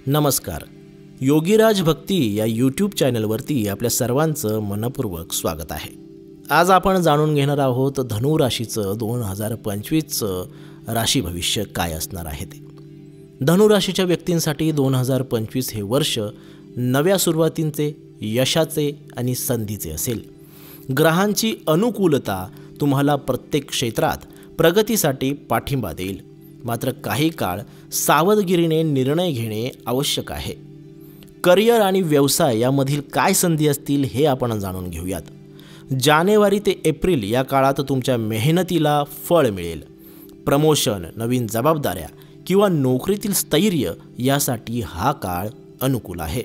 नमस्कार. योगीराज भक्ती या यूट्यूब चॅनलवरती आपल्या सर्वांचं मनपूर्वक स्वागत आहे. आज आपण जाणून घेणार आहोत धनु राशीचं 2025चं राशी भविष्य काय असणार आहे ते. धनु राशीच्या व्यक्तींसाठी 2025 हे वर्ष नव्या सुरुवातींचे, यशाचे आणि संधीचे असेल. ग्रहांची अनुकूलता तुम्हाला प्रत्येक क्षेत्रात प्रगतीसाठी पाठिंबा देईल. मात्र काही काळ सावधगिरीने निर्णय घेणे आवश्यक आहे. करिअर आणि व्यवसाय यामधील काय संधी असतील हे आपण जाणून घेऊयात. जानेवारी ते एप्रिल या काळात तुमच्या मेहनतीला फळ मिळेल. प्रमोशन, नवीन जबाबदाऱ्या किंवा नोकरीतील स्थैर्य यासाठी हा काळ अनुकूल आहे.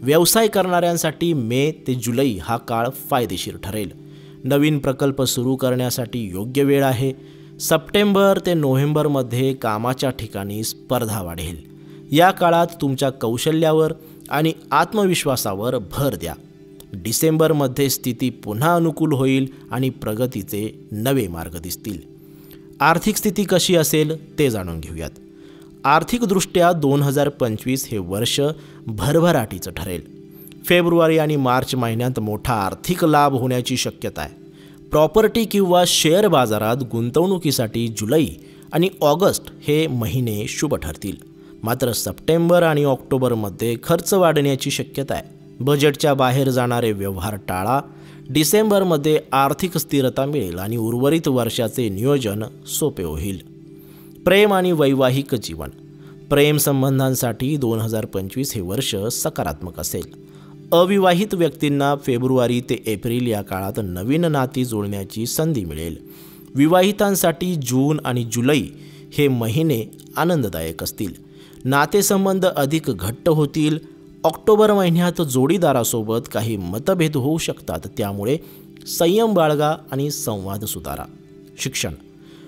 व्यवसाय करणाऱ्यांसाठी मे ते जुलै हा काळ फायदेशीर ठरेल. नवीन प्रकल्प सुरू करण्यासाठी योग्य वेळ आहे. सप्टेंबर ते नोव्हेंबरमध्ये कामाच्या ठिकाणी स्पर्धा वाढेल. या काळात तुमच्या कौशल्यावर आणि आत्मविश्वासावर भर द्या. डिसेंबरमध्ये स्थिती पुन्हा अनुकूल होईल आणि प्रगतीचे नवे मार्ग दिसतील. आर्थिक स्थिती कशी असेल ते जाणून घेऊयात. आर्थिकदृष्ट्या 2025 हे वर्ष भरभराटीचं ठरेल. फेब्रुवारी आणि मार्च महिन्यात मोठा आर्थिक लाभ होण्याची शक्यता आहे. प्रॉपर्टी किंवा शेअर बाजारात गुंतवणुकीसाठी जुलै आणि ऑगस्ट हे महिने शुभ ठरतील. मात्र सप्टेंबर आणि ऑक्टोबरमध्ये खर्च वाढण्याची शक्यता आहे. बजेटच्या बाहेर जाणारे व्यवहार टाळा. डिसेंबरमध्ये आर्थिक स्थिरता मिळेल आणि उर्वरित वर्षाचे नियोजन सोपे होईल. प्रेम आणि वैवाहिक जीवन. प्रेम संबंधांसाठी 2025 हे वर्ष सकारात्मक असेल. अविवाहित व्यक्तींना फेब्रुवारी ते एप्रिल या काळात नवीन नाती जोडण्याची संधी मिळेल. विवाहितांसाठी जून आणि जुलै हे महिने आनंददायक असतील. नातेसंबंध अधिक घट्ट होतील. ऑक्टोबर महिन्यात जोडीदारासोबत काही मतभेद होऊ शकतात, त्यामुळे संयम बाळगा आणि संवाद सुधारा. शिक्षण.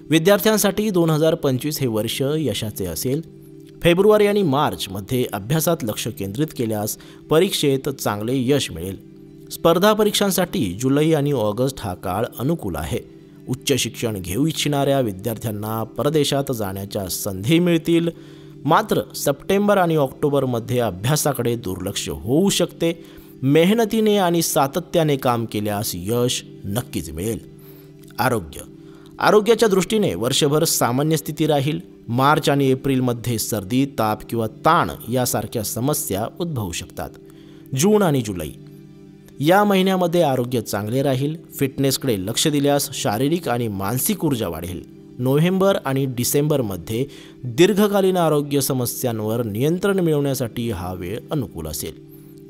विद्यार्थ्यांसाठी 2025 हे वर्ष यशाचे असेल. फेब्रुवारी आणि मार्चमध्ये अभ्यासात लक्ष केंद्रित केल्यास परीक्षेत चांगले यश मिळेल. स्पर्धा परीक्षांसाठी जुलै आणि ऑगस्ट हा काळ अनुकूल आहे. उच्च शिक्षण घेऊ इच्छिणाऱ्या विद्यार्थ्यांना परदेशात जाण्याच्या संधी मिळतील. मात्र सप्टेंबर आणि ऑक्टोबरमध्ये अभ्यासाकडे दुर्लक्ष होऊ शकते. मेहनतीने आणि सातत्याने काम केल्यास यश नक्कीच मिळेल. आरोग्याच्या दृष्टीने वर्षभर सामान्य स्थिती राहील. मार्च आणि एप्रिलमध्ये सर्दी, ताप किंवा ताण यासारख्या समस्या उद्भवू शकतात. जून आणि जुलै या महिन्यामध्ये आरोग्य चांगले राहील. फिटनेसकडे लक्ष दिल्यास शारीरिक आणि मानसिक ऊर्जा वाढेल. नोव्हेंबर आणि डिसेंबरमध्ये दीर्घकालीन आरोग्य समस्यांवर नियंत्रण मिळवण्यासाठी हा वेळ अनुकूल असेल.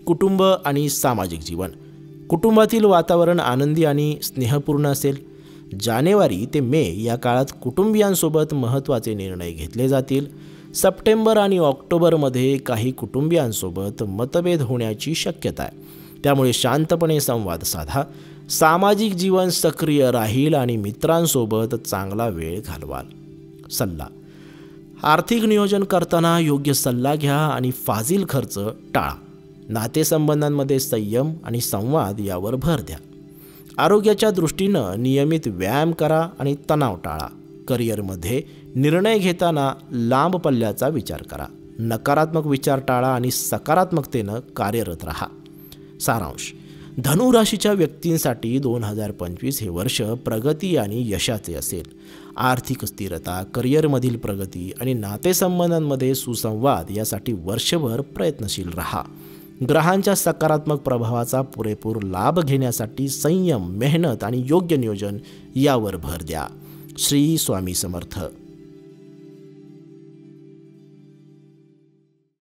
कुटुंब आणि सामाजिक जीवन. कुटुंबातील वातावरण आनंदी आणि स्नेहपूर्ण असेल. जानेवारी ते मे या काळात कुटुंबियांसोबत महत्त्वाचे निर्णय घेतले जातील. सप्टेंबर आणि ऑक्टोबरमध्ये काही कुटुंबियांसोबत मतभेद होण्याची शक्यता आहे, त्यामुळे शांतपणे संवाद साधा. सामाजिक जीवन सक्रिय राहील आणि मित्रांसोबत चांगला वेळ घालवाल. सल्ला. आर्थिक नियोजन करताना योग्य सल्ला घ्या आणि फाजील खर्च टाळा. नातेसंबंधांमध्ये संयम आणि संवाद यावर भर द्या. आरोग्याच्या दृष्टीनं नियमित व्यायाम करा आणि तणाव टाळा. करिअरमध्ये निर्णय घेताना लांब पल्ल्याचा विचार करा. नकारात्मक विचार टाळा आणि सकारात्मकतेनं कार्यरत राहा. सारांश. धनु राशीच्या व्यक्तींसाठी 2025 हे वर्ष प्रगती आणि यशाचे असेल. आर्थिक स्थिरता, करिअरमधील प्रगती आणि नातेसंबंधांमध्ये सुसंवाद यासाठी वर्षभर प्रयत्नशील राहा. ग्रहांच्या सकारात्मक प्रभावाचा पुरेपूर लाभ घेण्यासाठी संयम, मेहनत आणि योग्य नियोजन यावर भर द्या. श्री स्वामी समर्थ.